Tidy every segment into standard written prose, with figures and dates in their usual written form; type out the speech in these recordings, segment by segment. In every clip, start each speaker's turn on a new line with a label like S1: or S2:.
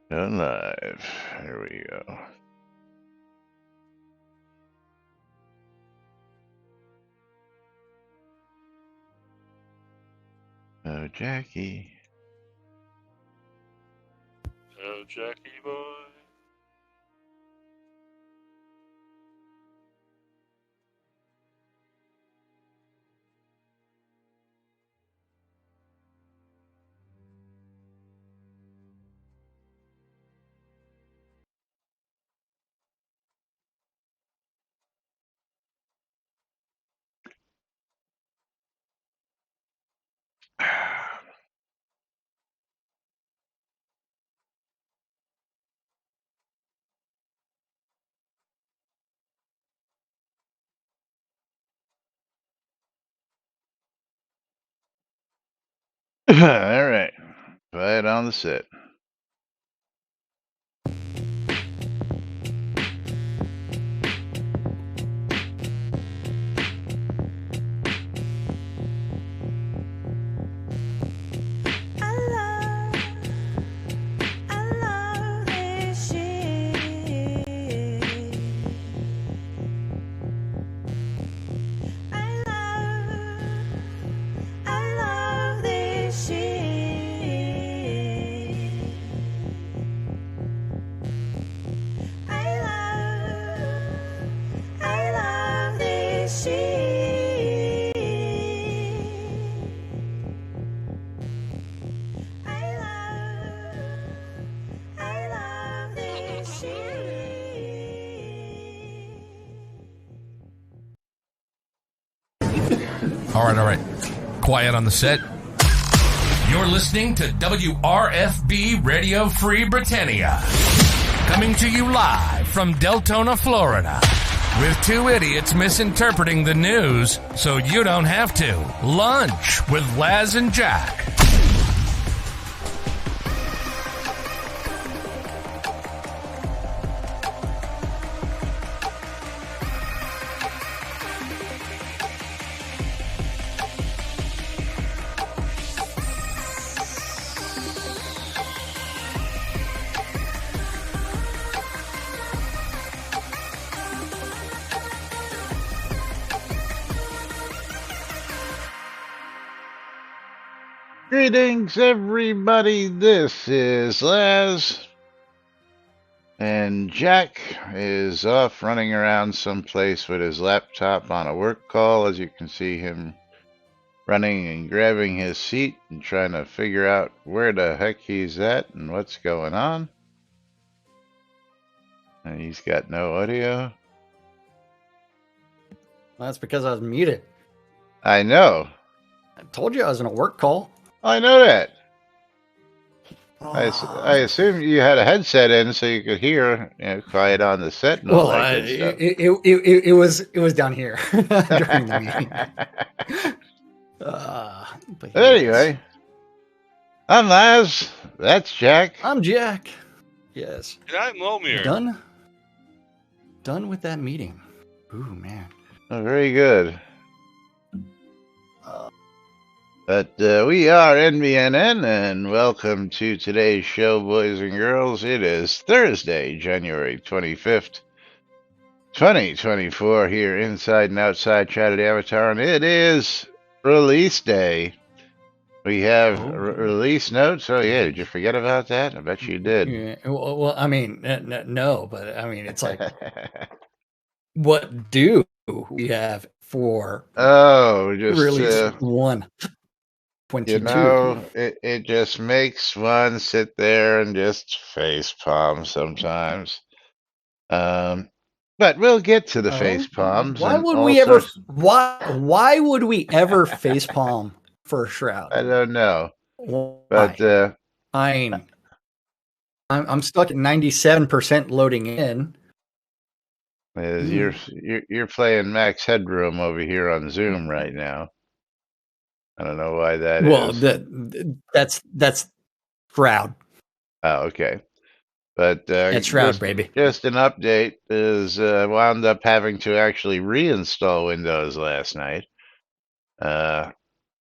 S1: Going live. Here we go. Oh, Jackie.
S2: Oh, Jackie boy.
S1: All right. Quiet on the set.
S3: All right. Quiet on the set. You're listening to WRFB Radio Free Britannia. Coming to you live from Deltona, Florida. With two idiots misinterpreting the news so you don't have to. Lunch with Laz and Jack.
S1: Greetings, everybody. This is Laz. And Jack is off running around someplace with his laptop on a work call. As you can see him running and grabbing his seat and trying to figure out where the heck he's at and what's going on. And he's got no audio.
S4: Well, that's because I was muted.
S1: I know.
S4: I told you I was in a work call.
S1: I know that. I assumed you had a headset in so you could hear, quiet on the set. And all
S4: Well,
S1: that good stuff.
S4: it was down here during the meeting. But
S1: Anyway, I'm Laz. That's Jack.
S4: I'm Jack. Yes.
S2: And I'm Lomir.
S4: Done with that meeting. Ooh, man.
S1: Oh, very good. But we are NBNN, and welcome to today's show, boys and girls. It is Thursday, January 25th, 2024, here inside and outside Chatted Avatar, and it is release day. We have release notes. Oh, yeah, did you forget about that? I bet you did.
S4: Yeah, well, I mean, no, but I mean, it's like, what do we have for
S1: just
S4: release 1? 22.
S1: You know, it just makes one sit there and just face palm sometimes. But we'll get to the face palms.
S4: Why would we ever? Why would we ever face palm for Shroud?
S1: I don't know.
S4: Why?
S1: But
S4: I'm stuck at 97% loading in.
S1: You're playing Max Headroom over here on Zoom right now. I don't know why that is.
S4: Well, that's Shroud.
S1: Oh, okay. But
S4: it's Shroud, baby.
S1: Just an update is wound up having to actually reinstall Windows last night.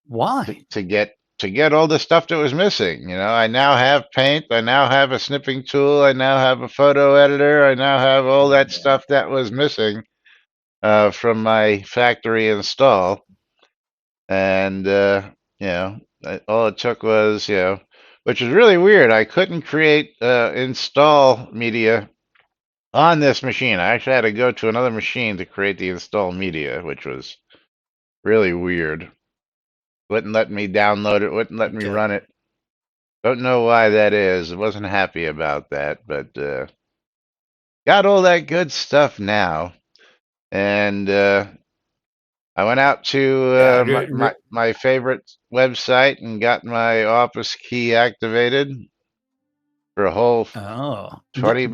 S4: Why?
S1: To get to get all the stuff that was missing. I now have Paint. I now have a snipping tool. I now have a photo editor. I now have all that stuff that was missing from my factory install. And, all it took was, which is really weird. I couldn't create install media on this machine. I actually had to go to another machine to create the install media, which was really weird. Wouldn't let me download it, wouldn't let me
S4: Okay.
S1: run it. Don't know why that is. I wasn't happy about that, but got all that good stuff now. And I went out to
S4: Yeah.
S1: my favorite website and got my Office key activated for a whole
S4: Oh.
S1: $20.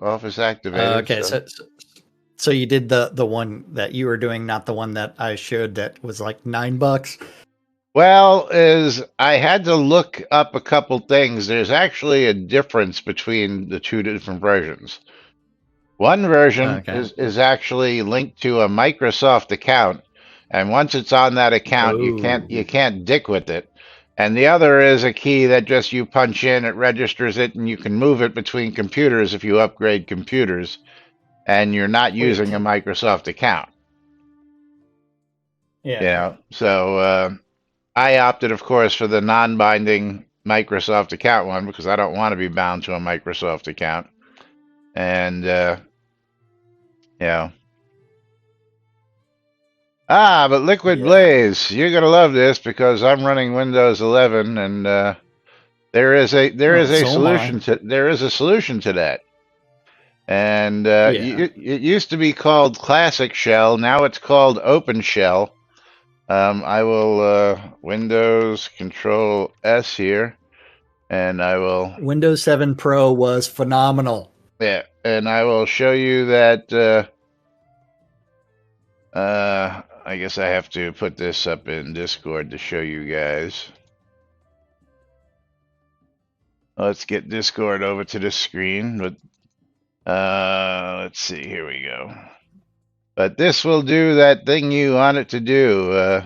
S1: Office activated.
S4: Okay.
S1: So
S4: So you did the one that you were doing, not the one that I showed that was like $9.
S1: well, is I had to look up a couple things. There's actually a difference between the two different versions. One version
S4: Okay.
S1: is actually linked to a Microsoft account, and once it's on that account, you
S4: Oh.
S1: can't dick with it. And the other is a key that just you punch in, it registers it, and you can move it between computers if you upgrade computers, and you're not using
S4: Wait.
S1: a Microsoft account.
S4: Yeah.
S1: So I opted, of course, for the non-binding Microsoft account one because I don't want to be bound to a Microsoft account. And yeah. But Liquid
S4: Yeah.
S1: Blaze, you're gonna love this because I'm running Windows 11, and there is
S4: Oh,
S1: a
S4: so am I.
S1: solution to that. And
S4: Yeah.
S1: it used to be called Classic Shell. Now it's called Open Shell. I will Windows Control S here, and I will
S4: Windows 7 Pro was phenomenal.
S1: and I will show you that. I guess I have to put this up in Discord to show you guys. Let's get Discord over to the screen. But let's see. Here we go. But this will do that thing you want it to do.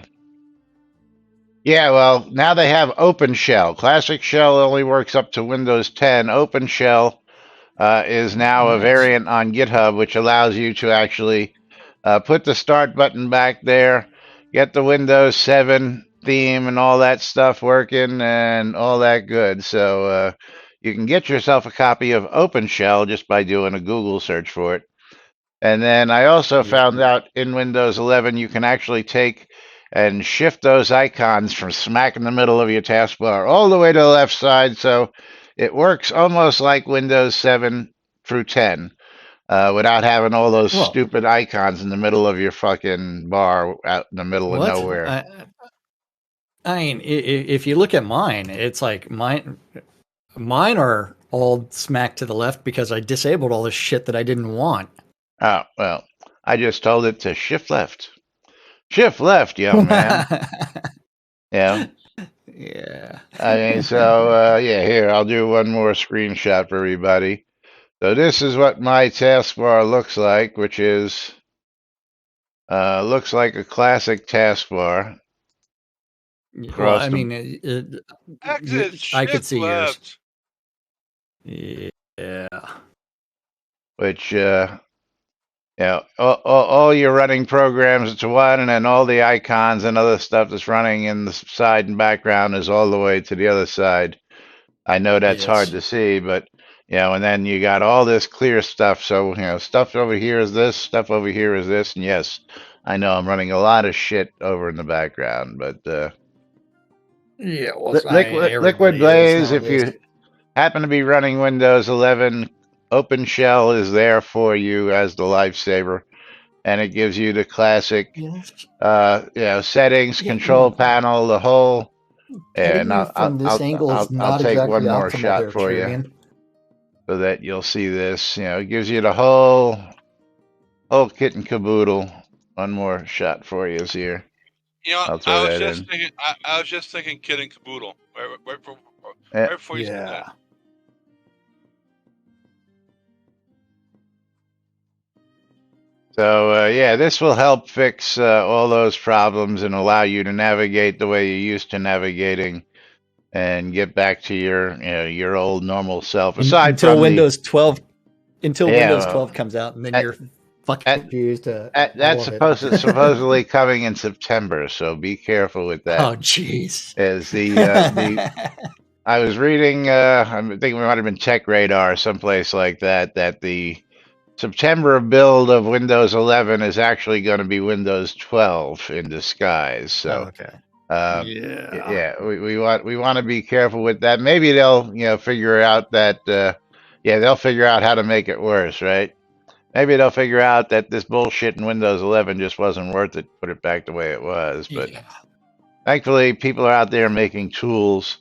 S1: Yeah, well, now they have OpenShell. Classic Shell only works up to Windows 10. OpenShell is now a
S4: Nice.
S1: variant on GitHub, which allows you to actually put the start button back there, get the Windows 7 theme and all that stuff working and all that good. So you can get yourself a copy of OpenShell just by doing a Google search for it. And then I also
S4: Yeah.
S1: found out in Windows 11 you can actually take and shift those icons from smack in the middle of your taskbar all the way to the left side. So it works almost like Windows 7 through 10 without having all those
S4: Well,
S1: stupid icons in the middle of your fucking bar out in the middle of
S4: what?
S1: nowhere.
S4: I mean, if you look at mine, it's like mine are all smack to the left because I disabled all the shit that I didn't want.
S1: Oh, well, I just told it to shift left. Shift left, young man. Yeah.
S4: Yeah.
S1: I mean, so, yeah, here, I'll do one more screenshot for everybody. So this is what my taskbar looks like, which is, looks like a classic taskbar.
S4: Well,
S1: Across
S4: I
S1: the,
S4: mean,
S2: Exit
S4: I could
S2: shift
S4: see yours.
S2: left.
S4: Yeah.
S1: which, all your running programs to one, and then all the icons and other stuff that's running in the side and background is all the way to the other side. I know that's hard
S4: Yes.
S1: to see, but and then you got all this clear stuff. So stuff over here is this, stuff over here is this, and yes, I know I'm running a lot of shit over in the background, but
S4: Yeah. Well,
S1: Liquid
S4: everybody is
S1: Blaze, if
S4: nowadays.
S1: you happen to be running Windows 11, OpenShell is there for you as the lifesaver, and it gives you the classic,
S4: Yes.
S1: settings,
S4: Yeah,
S1: control panel, the whole. Yeah,
S4: getting
S1: and
S4: you from this angle is
S1: I'll
S4: not
S1: take one
S4: exactly
S1: more
S4: optimal
S1: shot
S4: there,
S1: for you
S4: Tyrion.
S1: so that you'll see this. It gives you the whole kit and caboodle. One more shot for you is here. I'll throw
S2: I was
S1: that
S2: just
S1: in.
S2: thinking. I was just thinking, kid and caboodle.
S1: Yeah.
S2: Right before you said that.
S1: So yeah, this will help fix all those problems and allow you to navigate the way you used to navigating and get back to your old normal self. Aside
S4: Until
S1: from the
S4: Windows 12, until
S1: yeah,
S4: Windows
S1: well,
S4: 12 comes out, and then
S1: that,
S4: you're fucking
S1: that,
S4: confused to all
S1: that's
S4: of it.
S1: supposedly coming in September, so be careful with that.
S4: Oh, jeez.
S1: As the I was reading, I think it might have been Tech Radar or someplace like that, that the September build of Windows 11 is actually going to be Windows 12 in disguise. So,
S4: Okay.
S1: uh,
S4: Yeah.
S1: yeah, we want to be careful with that. Maybe they'll figure out that yeah, they'll figure out how to make it worse, right? Maybe they'll figure out that this bullshit in Windows 11 just wasn't worth it. Put it back the way it was. But
S4: Yeah.
S1: thankfully, people are out there making tools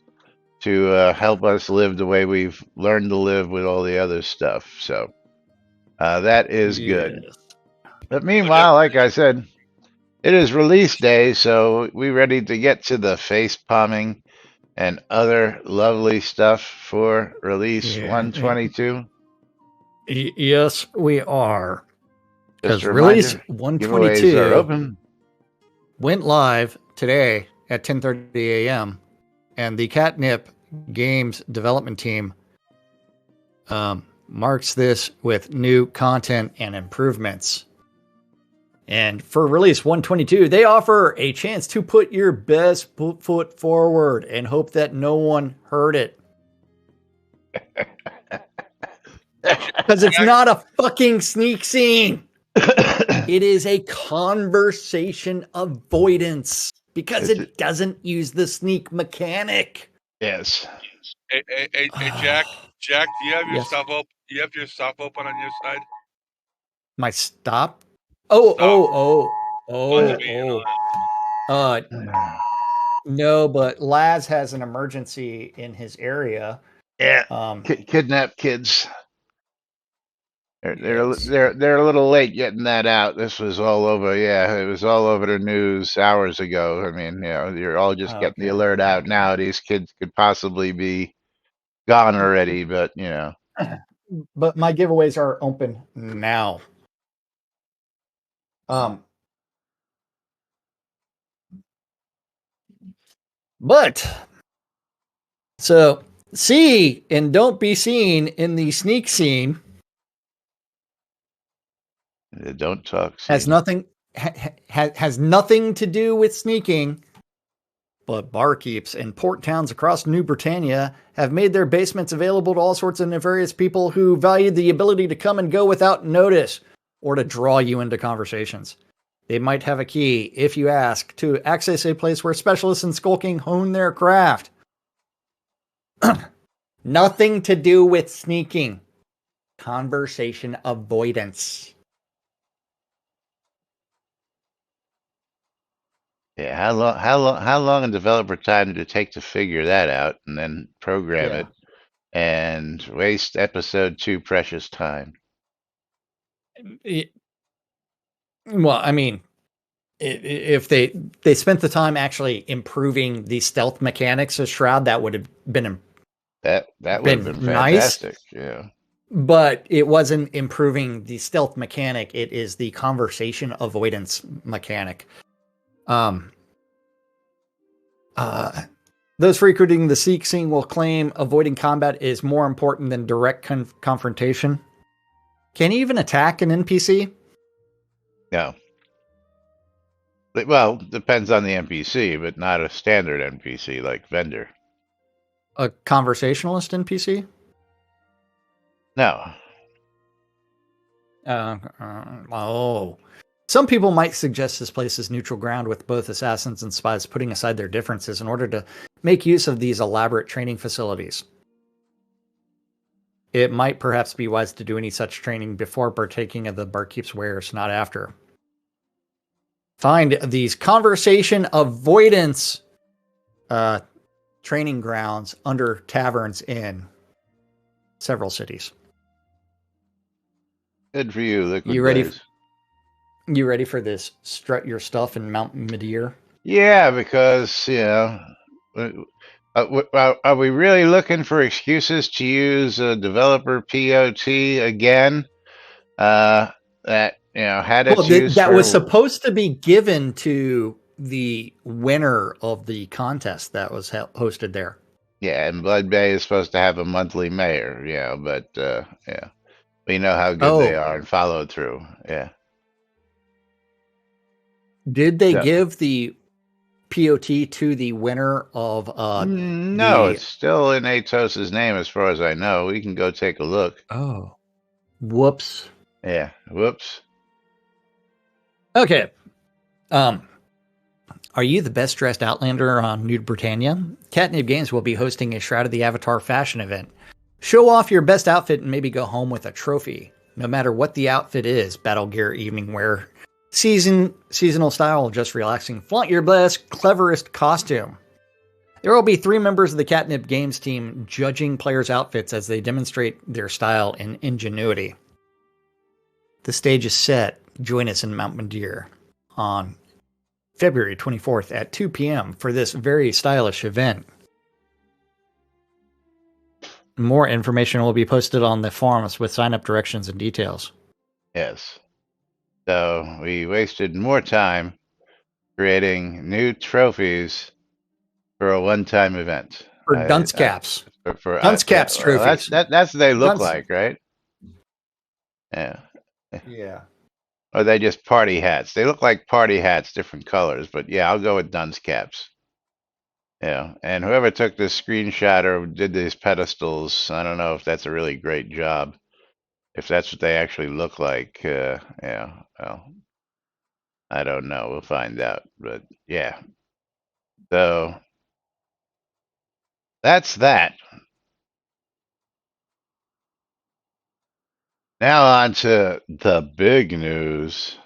S1: to help us live the way we've learned to live with all the other stuff. So that is good.
S4: Yes.
S1: But
S2: So Jeff,
S1: meanwhile, like I said, it is release day, so we ready to get to the face palming and other lovely stuff for release
S4: Yeah.
S1: 122.
S4: Yes, we are.
S1: Just
S4: Because
S1: a
S4: release
S1: reminder, giveaways are
S4: 122
S1: open.
S4: went live today at 10:30 a.m. and the Catnip Games development team marks this with new content and improvements. And for release 122, they offer a chance to put your best foot forward and hope that no one heard it. Because it's not a fucking sneak scene. It is a conversation avoidance because it doesn't use the sneak mechanic.
S1: Yes.
S2: hey, Jack, do you have your
S4: Yes.
S2: stuff open? You have your stuff open on your side?
S4: My stop?
S2: Stop.
S4: Oh. No, but Laz has an emergency in his area.
S1: Yeah. Kidnap kids.
S4: Yes.
S1: They're a little late getting that out. This was all over. Yeah, it was all over the news hours ago. I mean, you're all just getting the alert out now. These kids could possibly be gone already, but
S4: But my giveaways are open now. But so see and don't be seen in the sneak scene
S1: don't talk.
S4: has nothing has nothing to do with sneaking. But barkeeps in port towns across New Britannia have made their basements available to all sorts of nefarious people who value the ability to come and go without notice or to draw you into conversations. They might have a key, if you ask, to access a place where specialists in skulking hone their craft. Nothing to do with sneaking. Conversation avoidance.
S1: Yeah, how long a developer time did it take to figure that out and then program it and waste episode 2 precious time?
S4: Well, I mean, if they spent the time actually improving the stealth mechanics of Shroud, that would have been
S1: that would have been
S4: nice.
S1: fantastic. Yeah.
S4: But it wasn't improving the stealth mechanic. It is the conversation avoidance mechanic. Those frequenting the Seek scene will claim avoiding combat is more important than direct confrontation. Can you even attack an NPC?
S1: No. Well, depends on the NPC, but not a standard NPC like vendor.
S4: A conversationalist NPC?
S1: No.
S4: Some people might suggest this place is neutral ground with both assassins and spies putting aside their differences in order to make use of these elaborate training facilities. It might perhaps be wise to do any such training before partaking of the barkeep's wares, not after. Find these conversation avoidance training grounds under taverns in several cities.
S1: Good for you, Liquid
S4: You ready?
S1: Blaze.
S4: You ready for this? Strut your stuff in Mount Midir?
S1: Yeah, because are we really looking for excuses to use a developer POT again? That had its
S4: Well,
S1: use
S4: that
S1: for.
S4: was supposed to be given to the winner of the contest that was hosted there.
S1: Yeah, and Blood Bay is supposed to have a monthly mayor. But yeah, we know how good they
S4: Oh,
S1: are and follow through. Yeah.
S4: did they
S1: So,
S4: give the POT to the winner of
S1: no, it's still in Atos's name as far as I know. We can go take a look.
S4: Oh, whoops.
S1: Yeah. Whoops.
S4: Okay. Are you the best dressed Outlander on New Britannia? Catnip Games will be hosting a Shroud of the Avatar fashion event. Show off your best outfit and maybe go home with a trophy. No matter what the outfit is, battle gear, evening wear, seasonal style, just relaxing. Flaunt your best, cleverest costume. There will be 3 members of the Catnip Games team judging players' outfits as they demonstrate their style and ingenuity. The stage is set. Join us in Mount Madeira on February 24th at 2 p.m. for this very stylish event. More information will be posted on the forums with sign-up directions and details.
S1: Yes. So we wasted more time creating new trophies for a one-time event.
S4: For dunce caps.
S1: For
S4: dunce caps trophies.
S1: That's what they look
S4: Dunce-
S1: like, right? Yeah.
S4: Yeah.
S1: Or are they just party hats? They look like party hats, different colors. But yeah, I'll go with dunce caps. Yeah, and whoever took this screenshot or did these pedestals, I don't know if that's a really great job. If that's what they actually look like, yeah, well, I don't know. We'll find out. But yeah, so that's that. Now on to the big news.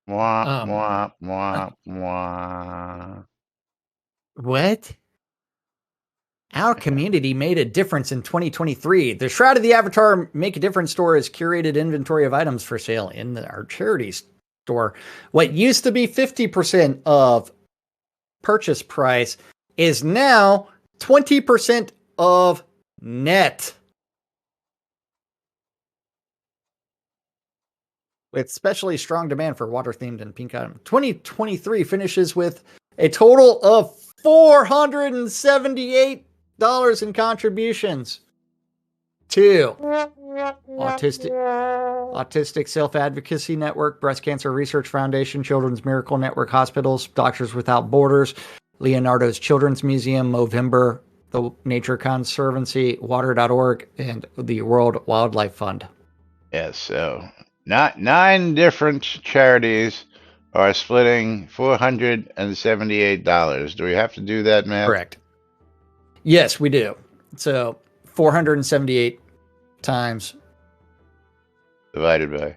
S1: Wah, wah, wah, wah.
S4: What? Our community made a difference in 2023. The Shroud of the Avatar Make a Difference store has curated inventory of items for sale in our charity store. What used to be 50% of purchase price is now 20% of net. With especially strong demand for water-themed and pink items. 2023 finishes with a total of $478 in contributions to Autistic Self-Advocacy Network, Breast Cancer Research Foundation, Children's Miracle Network Hospitals, Doctors Without Borders, Leonardo's Children's Museum, Movember, the Nature Conservancy, Water.org, and the World Wildlife Fund.
S1: Yes, so nine different charities are splitting $478. Do we have to do that, Matt?
S4: Correct. Yes, we do. So 478 times
S1: Divided by.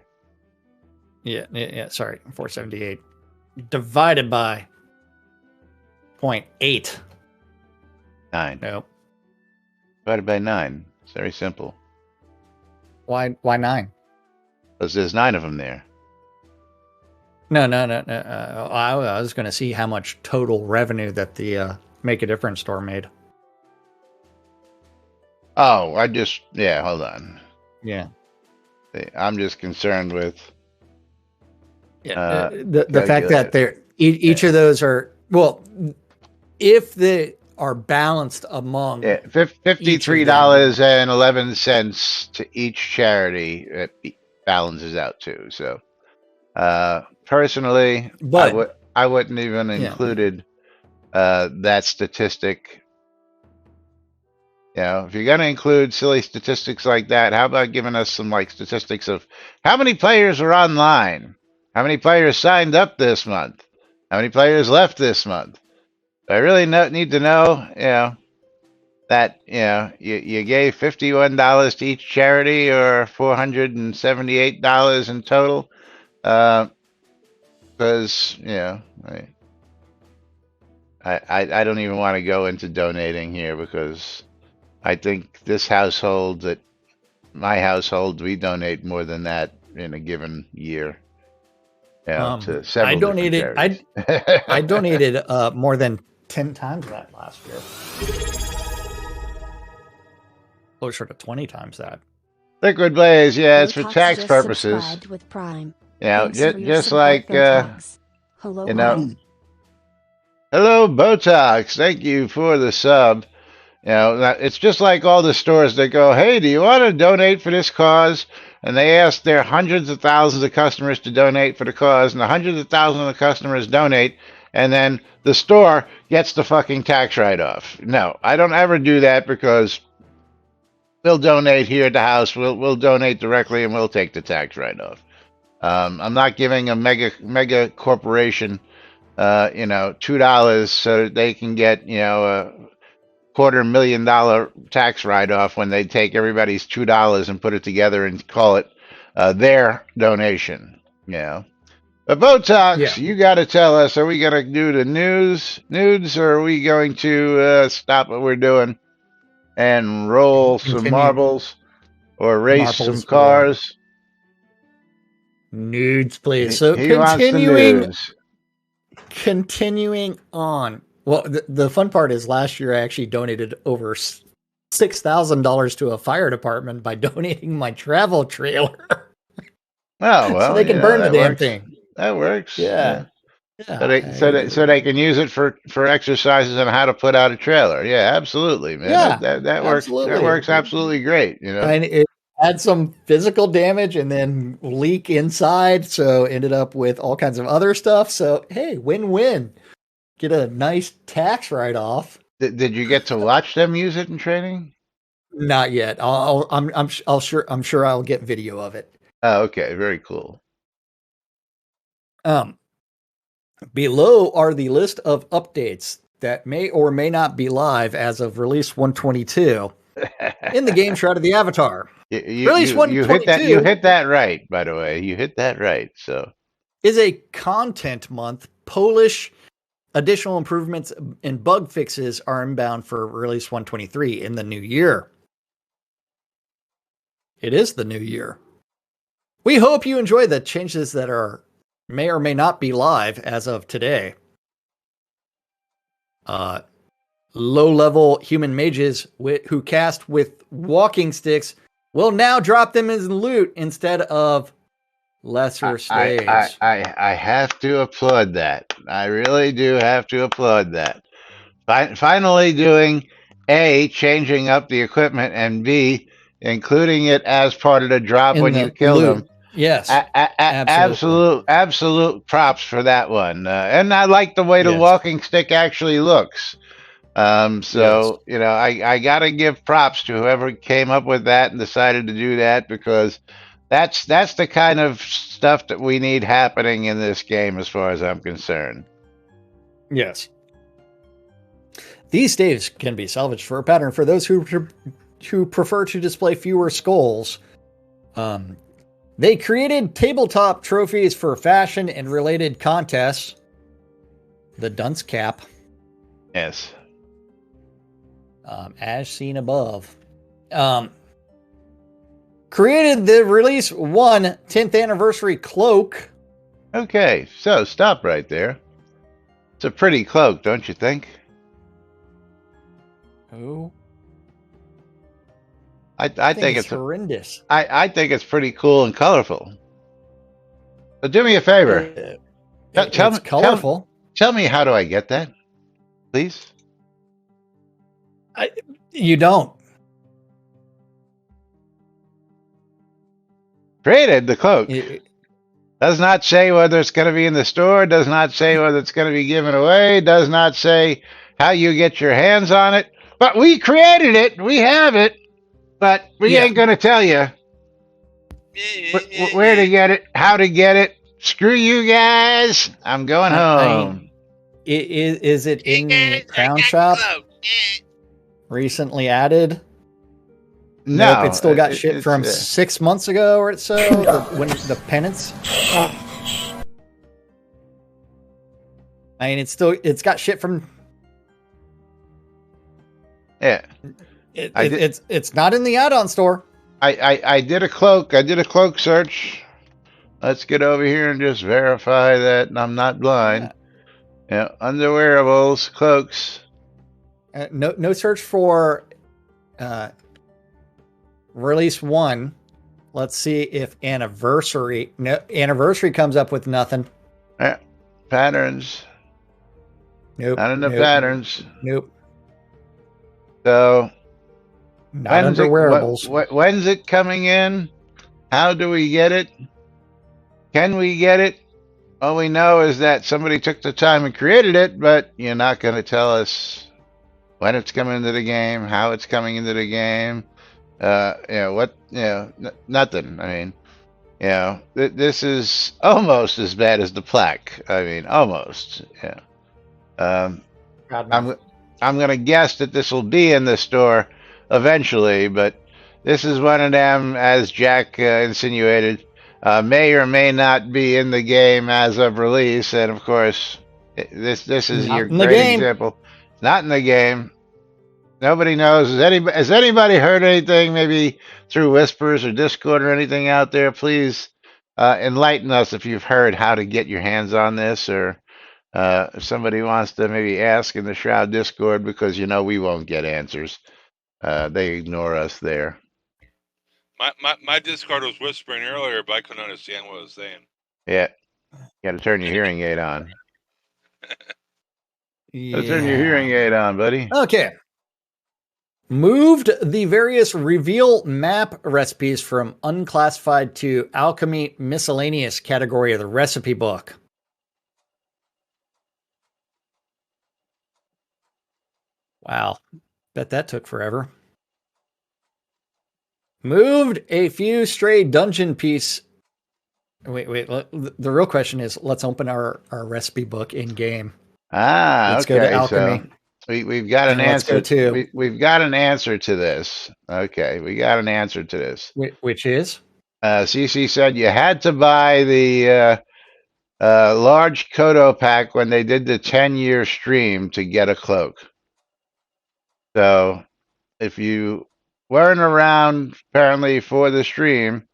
S4: Yeah, sorry. 478 divided by 0.8.
S1: 9.
S4: Nope.
S1: Divided by 9. It's very simple.
S4: Why 9?
S1: Because there's 9 of them there.
S4: No. I was going to see how much total revenue that the Make a Difference store made.
S1: Oh, hold on.
S4: Yeah.
S1: I'm just concerned with.
S4: Yeah. The fact that they're each of those are, well, if they are balanced among.
S1: Yeah, $53.11 to each charity. It balances out too. So, personally,
S4: But
S1: I wouldn't even included that statistic. If you're going to include silly statistics like that, how about giving us some statistics of how many players are online, how many players signed up this month, how many players left this month. I really need to know, that you gave $51 to each charity or $478 in total, because I don't even want to go into donating here because I think this household, my household, we donate more than that in a given year. To several different charities.
S4: I donated more than 10 times that last year. Closer to 20 times that.
S1: Liquid Blaze, it's for
S5: Botox
S1: tax
S5: just
S1: purposes.
S5: subscribed with Prime.
S1: You know,
S5: Thanks for your
S1: just
S5: support,
S1: like,
S5: Botox. Hello,
S1: you know,
S5: honey.
S1: hello, Botox. Thank you for the sub. You know, it's just like all the stores that go, hey, do you want to donate for this cause? And they ask their hundreds of thousands of customers to donate for the cause, and the hundreds of thousands of customers donate, and then the store gets the fucking tax write-off. No, I don't ever do that because we'll donate here at the house. We'll donate directly, and we'll take the tax write-off. I'm not giving a mega corporation, $2 so that they can get, a $250,000 tax write-off when they take everybody's $2 and put it together and call it their donation. But
S4: Yeah.
S1: Botox, you got to tell us: are we going to do the nudes, or are we going to stop what we're doing and roll some
S4: Continue.
S1: marbles or race some
S4: Marbles or
S1: cars?
S4: nudes, please. So
S1: He wants the news.
S4: continuing on. Well, the fun part is last year I actually donated over $6,000 to a fire department by donating my travel trailer,
S1: Oh well,
S4: so they can burn the
S1: that
S4: damn
S1: works.
S4: thing.
S1: That works.
S4: Yeah,
S1: So they can use it for exercises on how to put out a trailer. Yeah, absolutely, man.
S4: yeah,
S1: That works. That
S4: absolutely.
S1: works absolutely great.
S4: And it had some physical damage and then leak inside, so ended up with all kinds of other stuff. So hey, win-win. Get a nice tax write-off.
S1: Did you get to watch them use it in training?
S4: Not yet. I'm sure I'll get video of it.
S1: Oh, okay, very cool.
S4: Below are the list of updates that may or may not be live as of release 122 in the game Shroud of the Avatar. Release 122
S1: you hit that right, by the way. You hit that right. So
S4: is a content month. Polish additional improvements and bug fixes are inbound for release 123 in the new year. It is the new year. We hope you enjoy the changes that may or may not be live as of today. Low-level human mages who cast with walking sticks will now drop them as loot instead of lesser slaves.
S1: I have to applaud that. I really do have to applaud that. Finally doing A, changing up the equipment, and B, including it as part of the drop when you kill them.
S4: Yes,
S1: absolute props for that one. And I like the way the walking stick actually looks. So I gotta give props to whoever came up with that and decided to do that, because that's the kind of stuff that we need happening in this game, as far as I'm concerned.
S4: Yes. These staves can be salvaged for a pattern for those who prefer to display fewer skulls. They created tabletop trophies for fashion and related contests. The dunce cap.
S1: Yes.
S4: As seen above. Created the release 10th anniversary cloak.
S1: Okay, so stop right there. It's a pretty cloak, don't you think?
S4: Oh.
S1: I think it's
S4: horrendous.
S1: I think it's pretty cool and colorful. But do me a favor.
S4: It's colorful.
S1: Tell me, how do I get that, please?
S4: You don't.
S1: Created the cloak. Does not say whether it's going to be in the store. Does not say whether it's going to be given away. Does not say how you get your hands on it. But we created it. We have it. But we ain't going to tell you where to get it, how to get it. Screw you guys. I'm going home.
S4: Is it in the Crown Shop? Recently added?
S1: No.
S4: Nope, it still got shit from 6 months ago or so. When the penance. I mean, it's got shit from.
S1: Yeah.
S4: It's not in the add-on store.
S1: I did a cloak. I did a cloak search. Let's get over here and just verify that I'm not blind. Yeah, underwearables, cloaks.
S4: No search for release 1 Let's see if anniversary comes up with nothing.
S1: Patterns.
S4: Nope.
S1: Not in the
S4: nope,
S1: patterns.
S4: Nope.
S1: So
S4: Not under wearables.
S1: when's it coming in? How do we get it? Can we get it? All we know is that somebody took the time and created it, but you're not going to tell us when it's coming into the game, how it's coming into the game. Nothing. I mean, this is almost as bad as the plaque. I mean, almost. Yeah. I'm going to guess that this will be in the store eventually, but this is one of them, as Jack insinuated, may or may not be in the game as of release. And of course, this is
S4: Not
S1: your
S4: in the
S1: great
S4: game.
S1: example. Not in the game. Nobody knows. Has anybody heard anything, maybe through whispers or Discord or anything out there? Please enlighten us if you've heard how to get your hands on this, or if somebody wants to maybe ask in the Shroud Discord, because we won't get answers. They ignore us there.
S2: My Discord was whispering earlier, but I couldn't understand what it was saying.
S1: Yeah, you got to turn your hearing aid on.
S4: Yeah.
S1: Gotta turn your hearing aid on, buddy.
S4: Okay. Moved the various reveal map recipes from unclassified to alchemy miscellaneous category of the recipe book. Wow. Bet that took forever. Moved a few stray dungeon piece. Wait. The real question is, let's open our recipe book in game. Let's
S1: Okay.
S4: go to alchemy.
S1: So we've got an
S4: And let's
S1: answer.
S4: go to-
S1: We've got an answer to this. Okay, we got an answer to this.
S4: Which is?
S1: CC said you had to buy the large Kodo pack when they did the 10-year stream to get a cloak. So if you weren't around apparently for the stream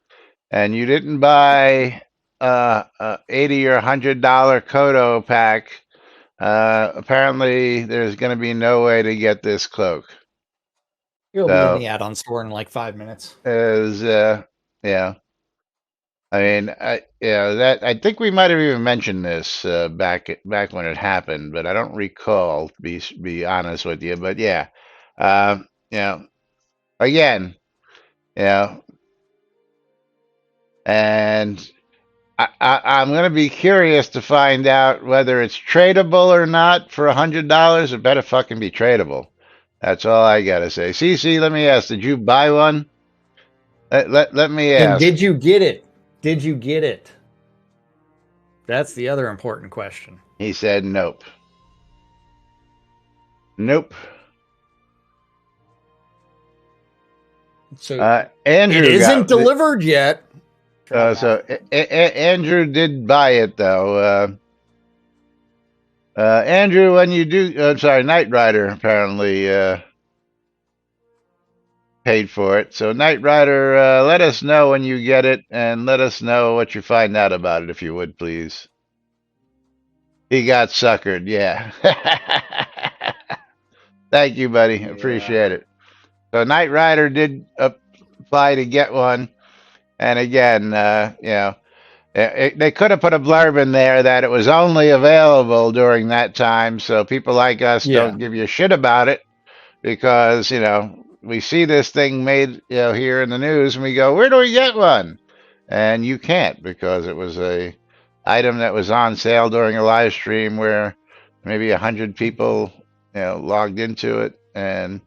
S1: and you didn't buy $80 or $100 Kodo pack, apparently there's going to be no way to get this cloak.
S4: It'll be in the add-on store in like 5 minutes.
S1: Yeah. I mean, I think we might have even mentioned this back when it happened, but I don't recall, to be honest with you. But yeah, again, and I'm going to be curious to find out whether it's tradable or not for $100. It better fucking be tradable. That's all I gotta say. CC, let me ask: did you buy one? Let me ask.
S4: And did you get it? Did you get it? That's the other important question.
S1: He said nope. Nope.
S4: So
S1: Andrew,
S4: it isn't delivered yet.
S1: So Andrew did buy it though. Andrew, when you do, Knight Rider apparently paid for it. So Knight Rider, let us know when you get it, and let us know what you find out about it, if you would, please. He got suckered, yeah. Thank you, buddy. Appreciate it. So Knight Rider did apply to get one, and again, they could have put a blurb in there that it was only available during that time, so people like us don't give you shit about it, because we see this thing made here in the news, and we go, where do we get one? And you can't, because it was a item that was on sale during a live stream where maybe 100 people logged into it, and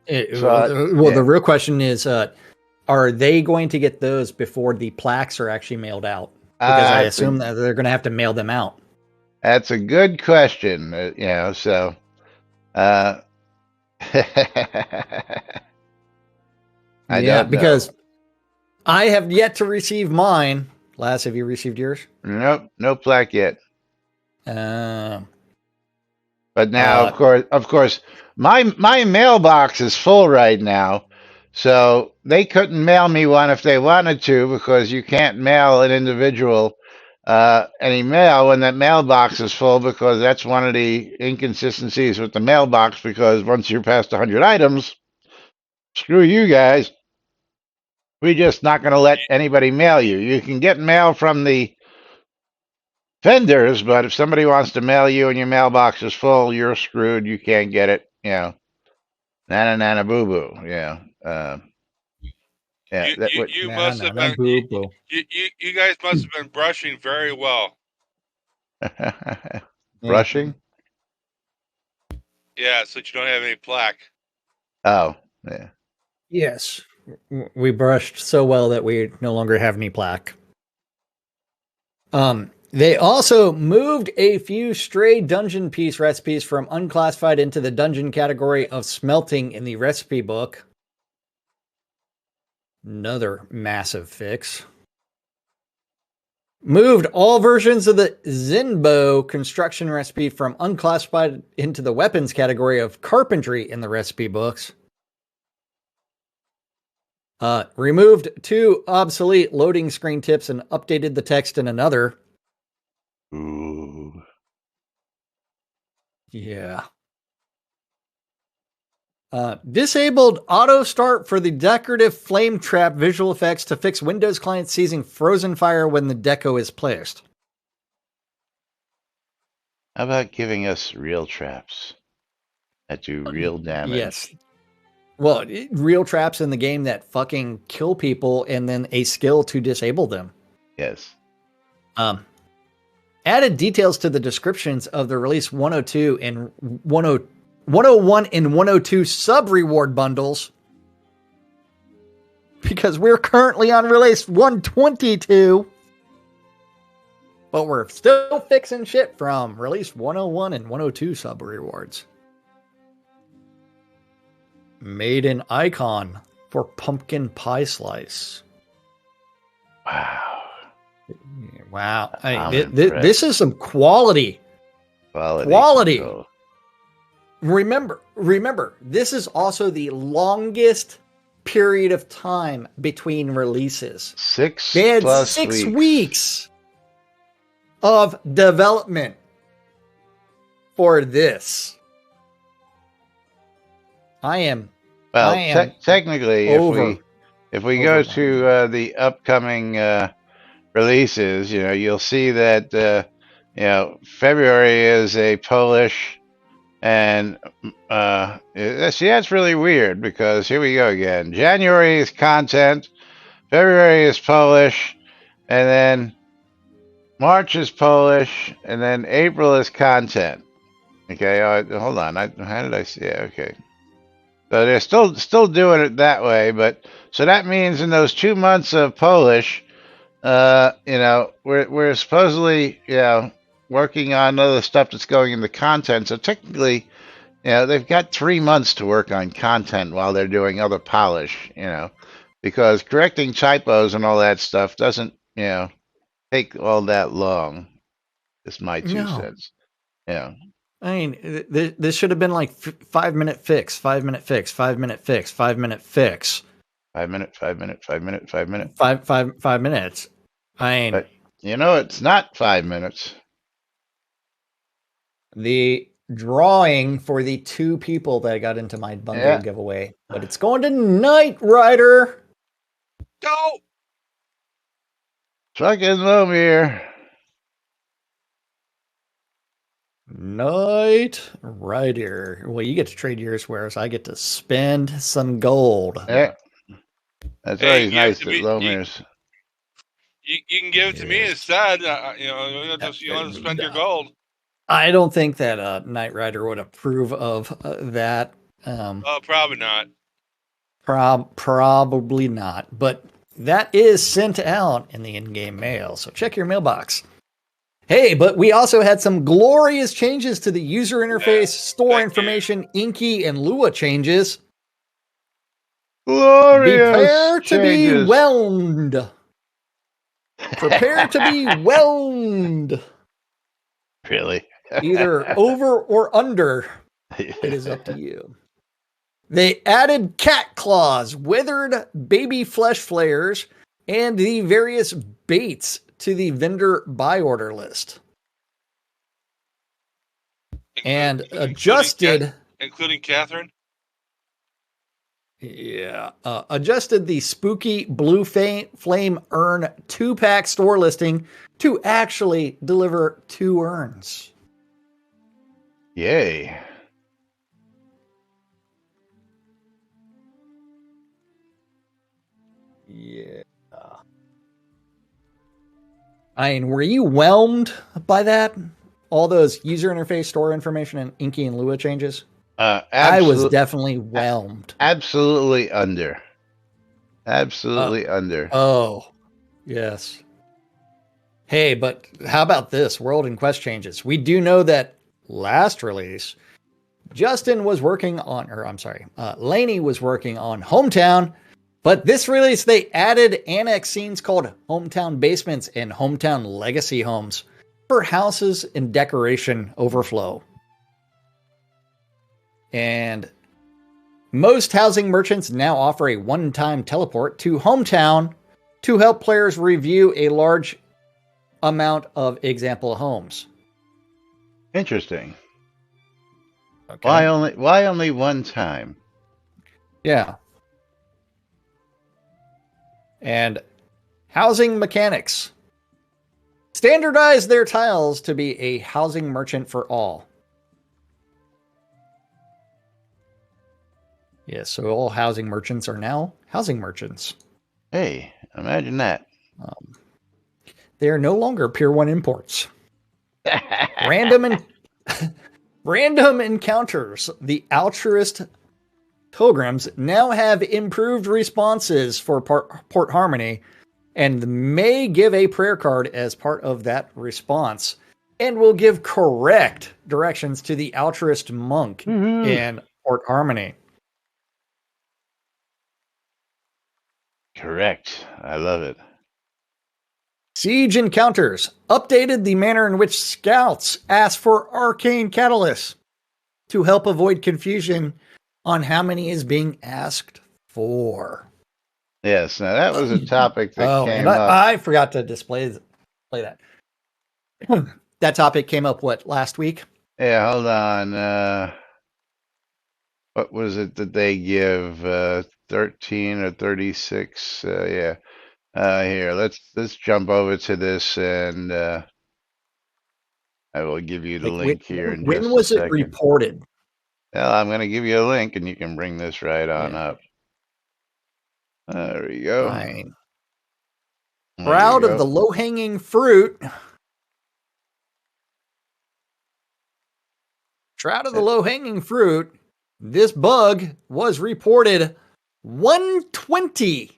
S4: the real question is, are they going to get those before the plaques are actually mailed out? Because I assume that they're going to have to mail them out.
S1: That's a good question. So
S4: because I have yet to receive mine. Lass, have you received yours?
S1: Nope, no plaque yet.
S4: But
S1: now, of course, my mailbox is full right now, so they couldn't mail me one if they wanted to, because you can't mail an individual any mail when that mailbox is full, because that's one of the inconsistencies with the mailbox, because once you're past 100 items, screw you guys. We're just not going to let anybody mail you. You can get mail from the vendors, but if somebody wants to mail you and your mailbox is full, you're screwed. You can't get it. Nana nana boo boo. Yeah.
S2: You
S1: That
S2: you
S1: would.
S2: you
S4: Nah,
S2: must
S4: nah,
S2: have
S4: nah,
S2: been
S4: boo, boo.
S2: you guys must have been brushing very well.
S4: Yeah.
S1: Brushing.
S2: Yeah, since you don't have any plaque.
S1: Oh, yeah.
S4: Yes. We brushed so well that we no longer have any plaque. They also moved a few stray dungeon piece recipes from unclassified into the dungeon category of smelting in the recipe book. Another massive fix. Moved all versions of the Zenbo construction recipe from unclassified into the weapons category of carpentry in the recipe books. Removed 2 obsolete loading screen tips and updated the text in another.
S1: Ooh.
S4: Yeah. Disabled auto start for the decorative flame trap visual effects to fix Windows clients seizing frozen fire when the deco is placed.
S1: How about giving us real traps that do real damage?
S4: Yes. Well, real traps in the game that fucking kill people and then a skill to disable them.
S1: Yes.
S4: Added details to the descriptions of the release 102 and 101 and 102 sub reward bundles. Because we're currently on release 122. But we're still fixing shit from release 101 and 102 sub rewards. Made an icon for pumpkin pie slice.
S1: Wow.
S4: Wow.
S1: I'm
S4: This is some quality. Quality.
S1: Control.
S4: Remember, this is also the longest period of time between releases. They had
S1: plus
S4: 6 weeks of development for this.
S1: Well, technically, if we go to the upcoming releases, you'll see that February is a Polish, and that's really weird because here we go again. January is content, February is Polish, and then March is Polish, and then April is content. Okay, hold on. How did I see it? Okay. So they're still doing it that way, but so that means in those 2 months of Polish, we're supposedly working on other stuff that's going into content. So technically, they've got 3 months to work on content while they're doing other polish. Because correcting typos and all that stuff doesn't take all that long. That's my 2 cents. Yeah.
S4: I mean, this should have been like 5-minute fix, 5-minute fix, 5-minute fix, 5-minute fix.
S1: 5 minute, 5 minute, 5 minute, 5 minute.
S4: 5 minutes. I mean,
S1: but it's not 5 minutes.
S4: The drawing for the 2 people that got into my bundle giveaway, but it's going to Knight Rider.
S2: Go!
S1: Fucking Lomir.
S4: Knight Rider. Well, you get to trade yours, whereas I get to spend some gold.
S1: Yeah. That's always nice that Lomir's.
S2: You can give it to me instead. You want to spend your gold.
S4: I don't think that Knight Rider would approve of that.
S2: Probably not.
S4: Probably not. But that is sent out in the in-game mail, so check your mailbox. Hey, but we also had some glorious changes to the user interface, store information, Inky, and Lua changes.
S1: Glorious
S4: Prepare to
S1: changes.
S4: be whelmed. Prepare to be whelmed.
S1: Really?
S4: Either over or under. It is up to you. They added cat claws, withered baby flesh flayers, and the various baits to the vendor buy order list. And adjusted.
S2: Including Catherine?
S4: Yeah. Adjusted the spooky blue flame urn 2-pack store listing to actually deliver 2 urns.
S1: Yay.
S4: Yeah. I mean, were you whelmed by that? All those user interface store information and Inky and Lua changes? I was definitely whelmed.
S1: Absolutely under. Absolutely under.
S4: Oh, yes. Hey, but how about this? World and Quest changes. We do know that last release, Justin was working on, Laney was working on Hometown, but this release they added annex scenes called Hometown Basements and Hometown Legacy Homes for houses and decoration overflow. And most housing merchants now offer a one-time teleport to Hometown to help players review a large amount of example homes.
S1: Interesting.
S4: Okay.
S1: Why only one time?
S4: Yeah. And housing mechanics. Standardize their tiles to be a housing merchant for all. Yes, so all housing merchants are now housing merchants.
S1: Hey, imagine that.
S4: They are no longer Pier 1 imports. Random encounters. The altruist pilgrims now have improved responses for Port Harmony and may give a prayer card as part of that response and will give correct directions to the altruist monk in Port Harmony.
S1: Correct. I love it.
S4: Siege encounters updated the manner in which scouts ask for arcane catalysts to help avoid confusion on how many is being asked for.
S1: Yes, now that was a topic that came
S4: and
S1: up.
S4: I forgot to play that. That topic came up, last week?
S1: Yeah, hold on. What was it that they give? 13 or 36? Yeah. Here, let's jump over to this, and I will give you the link here in just a second.
S4: When was it reported?
S1: Well, I'm going to give you a link, and you can bring this right on up. There we go.
S4: Fine. Shroud of the low-hanging fruit. Shroud of the low-hanging fruit. This bug was reported 120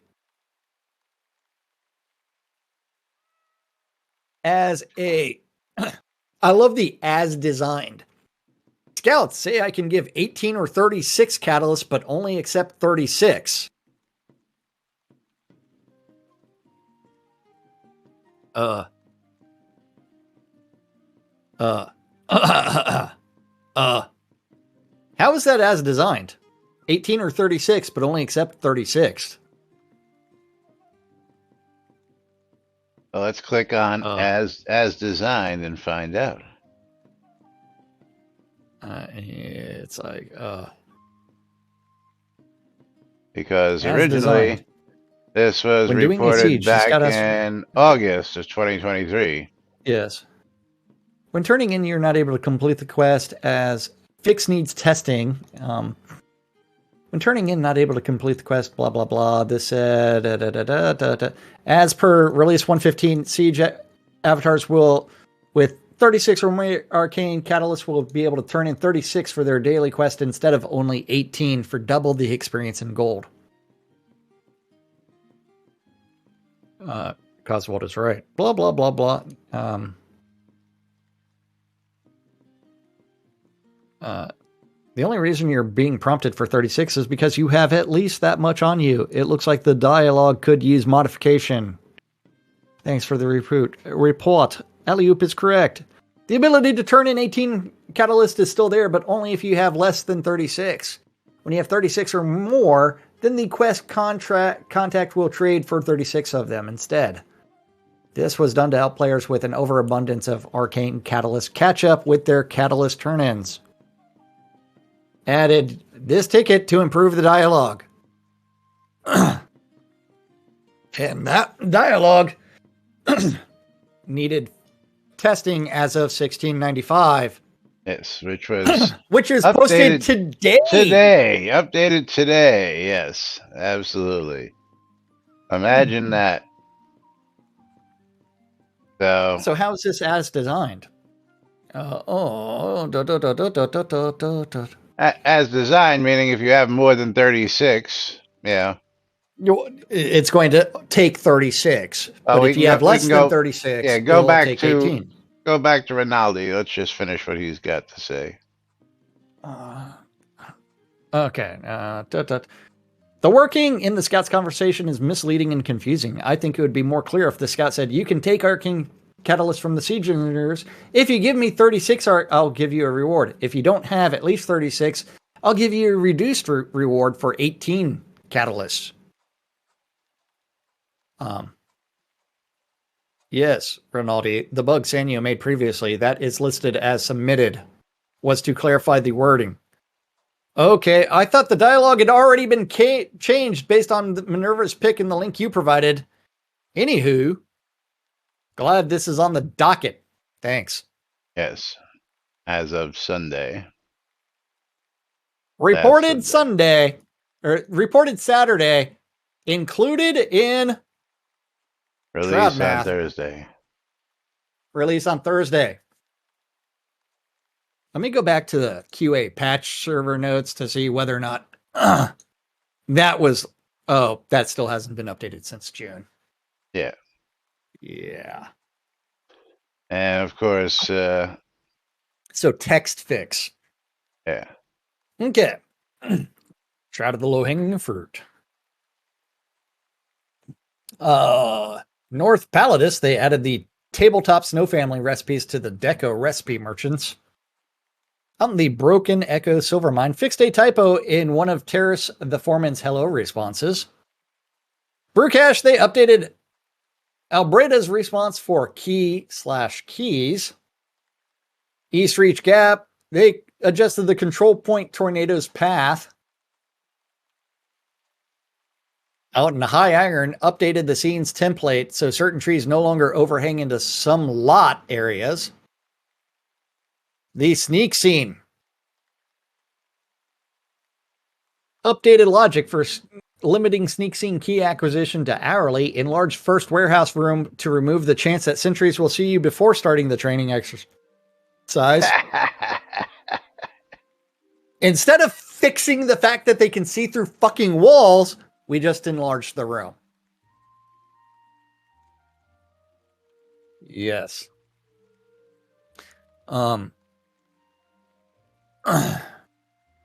S4: as a... I love the as designed. Scouts say I can give 18 or 36 catalysts, but only accept 36. How is that as designed? 18 or 36, but only accept 36.
S1: Well, let's click on as designed and find out.
S4: It's like
S1: because
S4: as
S1: originally
S4: designed.
S1: This was reported back in August of 2023.
S4: Yes. When turning in, you're not able to complete the quest as fix needs testing. When turning in, not able to complete the quest, blah, blah, blah. This said, as per release 115, Siege avatars will, with 36 or more arcane catalysts, will be able to turn in 36 for their daily quest instead of only 18 for double the experience in gold. Coswald is right. Blah, blah, blah, blah. The only reason you're being prompted for 36 is because you have at least that much on you. It looks like the dialogue could use modification. Thanks for the report. Alley-oop is correct. The ability to turn in 18 catalyst is still there, but only if you have less than 36. When you have 36 or more, then the quest contact will trade for 36 of them instead. This was done to help players with an overabundance of arcane catalysts catch up with their catalyst turn-ins. Added this ticket to improve the dialogue. And that dialogue needed testing as of 1695.
S1: Yes, which was
S4: which is posted today.
S1: Updated today. Yes, absolutely. Imagine that.
S4: So how is this as designed?
S1: As designed, meaning if you have more than 36, yeah.
S4: It's going to take 36. But if you have less than 36,
S1: go back
S4: take
S1: to
S4: 18.
S1: Go back to Rinaldi. Let's just finish what he's got to say.
S4: Okay. The working in the Scout's conversation is misleading and confusing. I think it would be more clear if the Scout said, you can take Arcane Catalyst from the Siege Engineers. If you give me 36 art, I'll give you a reward. If you don't have at least 36, I'll give you a reduced reward for 18 Catalysts. Yes, Rinaldi, the bug Sanyo made previously, that is listed as submitted, was to clarify the wording. Okay, I thought the dialogue had already been changed based on Minerva's pick in the link you provided. Anywho, glad this is on the docket. Thanks.
S1: Yes, as of Sunday.
S4: Reported Sunday, or reported Saturday, included in
S1: release on Thursday.
S4: Release on Thursday. Let me go back to the QA patch server notes to see whether or not that was... Oh, that still hasn't been updated since June.
S1: Yeah.
S4: Yeah.
S1: And of course...
S4: so text fix.
S1: Yeah.
S4: Okay. Shroud of the low-hanging fruit. North Pallidus, they added the tabletop snow family recipes to the Deco recipe merchants. On the Broken Echo Silvermine, fixed a typo in one of Terrace the Foreman's hello responses. Brewcash, they updated Albreda's response for key/keys. East Reach Gap, they adjusted the control point tornado's path. Out in High Iron, updated the scene's template so certain trees no longer overhang into some lot areas. The sneak scene. Updated logic for limiting sneak scene key acquisition to hourly. Enlarged first warehouse room to remove the chance that sentries will see you before starting the training exercise. Instead of fixing the fact that they can see through fucking walls, we just enlarged the room. Yes.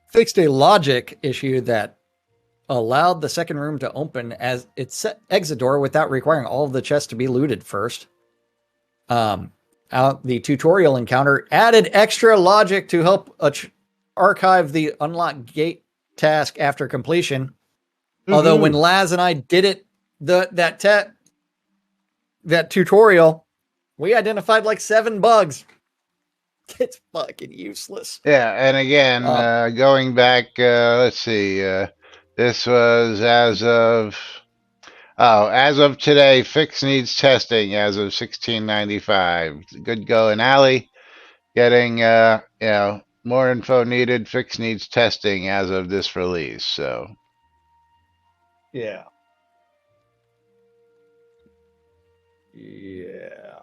S4: Fixed a logic issue that allowed the second room to open as its exit door without requiring all of the chests to be looted first. Out the tutorial encounter added extra logic to help archive the unlock gate task after completion. Mm-hmm. Although when Laz and I did it, that tutorial, we identified like 7 bugs. It's fucking useless.
S1: Yeah, and again, going back, let's see, this was as of today, fix needs testing as of 1695. Good going, Allie. Getting, more info needed, fix needs testing as of this release, so.
S4: Yeah. Yeah.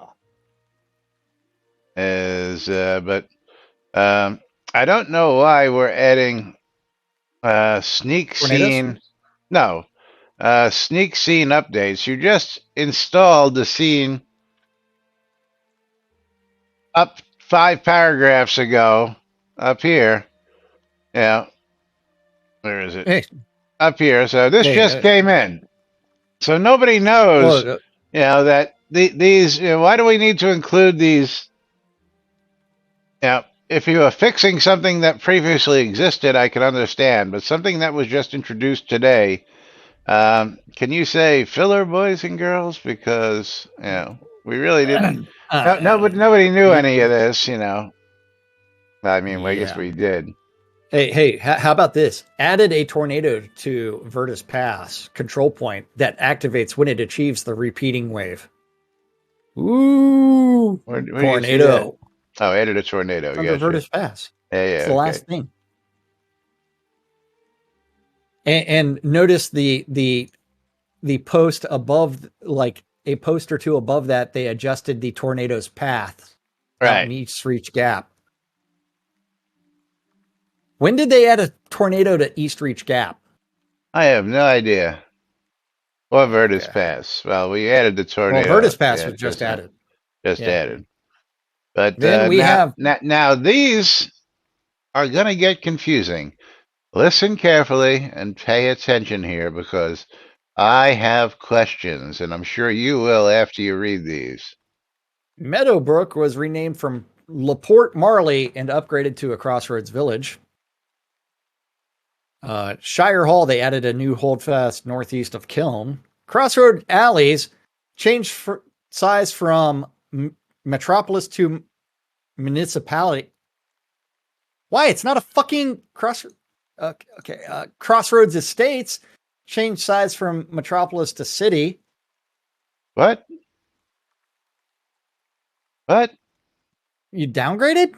S1: But I don't know why we're adding sneak scene. No, sneak scene updates. You just installed the scene up 5 paragraphs ago. Up here, yeah. Where is it?
S4: Hey.
S1: Up here. So this just came in. So nobody knows, that these. Why do we need to include these? Now, if you are fixing something that previously existed, I can understand, but something that was just introduced today, can you say filler, boys and girls? Because, we really didn't. Nobody knew any of this, I mean, I guess we did.
S4: Hey, how about this? Added a tornado to Virtus Pass control point that activates when it achieves the repeating wave. Ooh,
S1: Where do you see
S4: tornado.
S1: that? Oh, added a tornado.
S4: Under
S1: Gotcha.
S4: Virtus Pass.
S1: Yeah,
S4: It's
S1: yeah,
S4: the
S1: okay.
S4: last thing. And notice the post above, like a post or two above that, they adjusted the tornado's path out
S1: Right.
S4: in East Reach Gap. When did they add a tornado to East Reach Gap?
S1: I have no idea. Or Virtus
S4: Okay.
S1: Pass. Well, we added the
S4: Well,
S1: tornado.
S4: Virtus Pass
S1: yeah,
S4: was just
S1: now.
S4: added.
S1: Just
S4: Yeah.
S1: added. But
S4: Then we have
S1: now these are going to get confusing. Listen carefully and pay attention here because I have questions, and I'm sure you will after you read these.
S4: Meadowbrook was renamed from LaPorte Marley and upgraded to a Crossroads Village. Shire Hall, they added a new holdfast northeast of Kiln. Crossroad Alleys changed size from metropolis to municipality. Why? It's not a fucking crossroads. Crossroads Estates changed size from metropolis to city.
S1: What? What?
S4: You downgraded?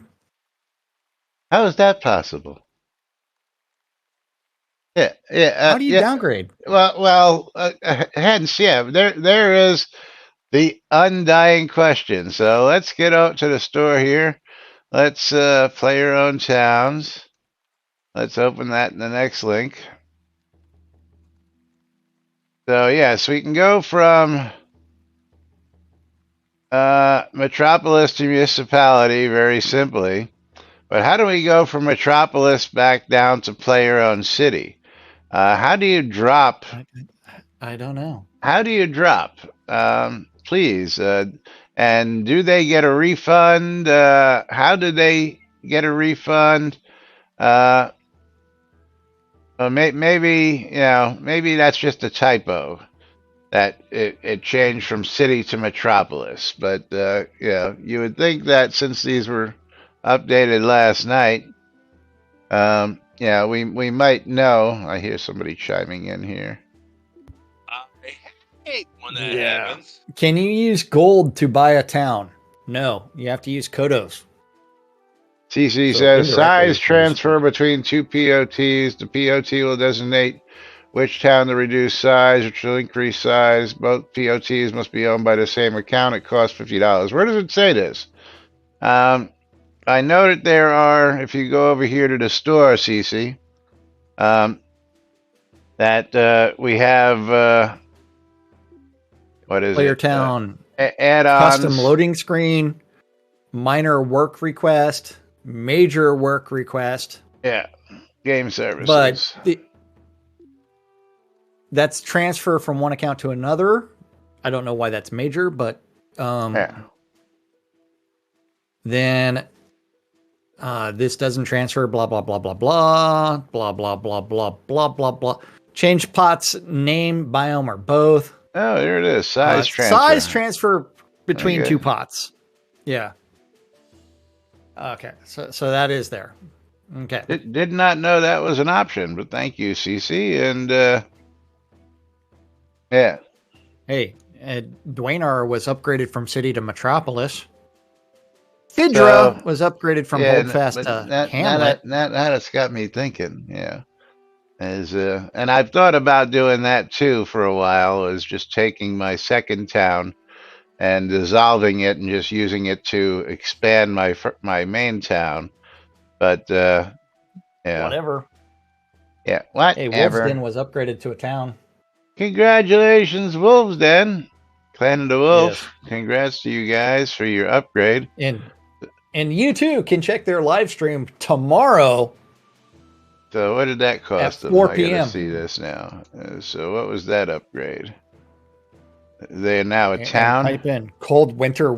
S1: How is that possible? Yeah.
S4: How do you downgrade?
S1: Well, hence, yeah, there is the undying question. So let's get out to the store here. Let's play your own towns. Let's open that in the next link. So yes, we can go from metropolis to municipality very simply. But how do we go from metropolis back down to play your own city? How do you drop?
S4: I don't know.
S1: How do you drop? Please. And do they get a refund? How do they get a refund? Maybe maybe that's just a typo that it changed from city to metropolis. But you would think that since these were updated last night, we might know. I hear somebody chiming in here.
S2: I hate when that happens.
S4: Can you use gold to buy a town? No, you have to use Kodos.
S1: CC
S4: So
S1: says
S4: indirectly,
S1: size
S4: it's
S1: transfer between two POTs. The POT will designate which town to reduce size, which will increase size. Both POTs must be owned by the same account. It costs $50. Where does it say this? I know that there are, if you go over here to the store, CC, that we have, what is
S4: Player
S1: it?
S4: town,
S1: Add-ons.
S4: custom loading screen, minor work request, major work request.
S1: Yeah, game services.
S4: But that's transfer from one account to another. I don't know why that's major, but then this doesn't transfer, blah, blah, blah, blah, blah, blah, blah, blah, blah, blah, blah, blah. Change pots, name, biome, or both.
S1: Oh, there it is. Size transfer.
S4: Size transfer between
S1: Okay.
S4: two pots. Yeah. Okay, so that is there. Okay.
S1: Did not know that was an option, but thank you, CC. And yeah.
S4: Hey, Dwaynar was upgraded from city to metropolis. Fidra was upgraded from Holdfast to Hamlet.
S1: That has got me thinking. Yeah. And I've thought about doing that too for a while, is just taking my second town and dissolving it and just using it to expand my main town. But yeah.
S4: Whatever.
S1: Yeah, whatever.
S4: Hey, Wolfsden was upgraded to a town.
S1: Congratulations, Wolfsden. Clan of the Wolf.
S4: Yes.
S1: Congrats to you guys for your upgrade.
S4: And you too can check their live stream tomorrow.
S1: So what did that cost
S4: At
S1: them?
S4: 4
S1: I
S4: p.m.
S1: gotta see this now. So what was that upgrade? They are now a
S4: And
S1: town.
S4: type in cold winter,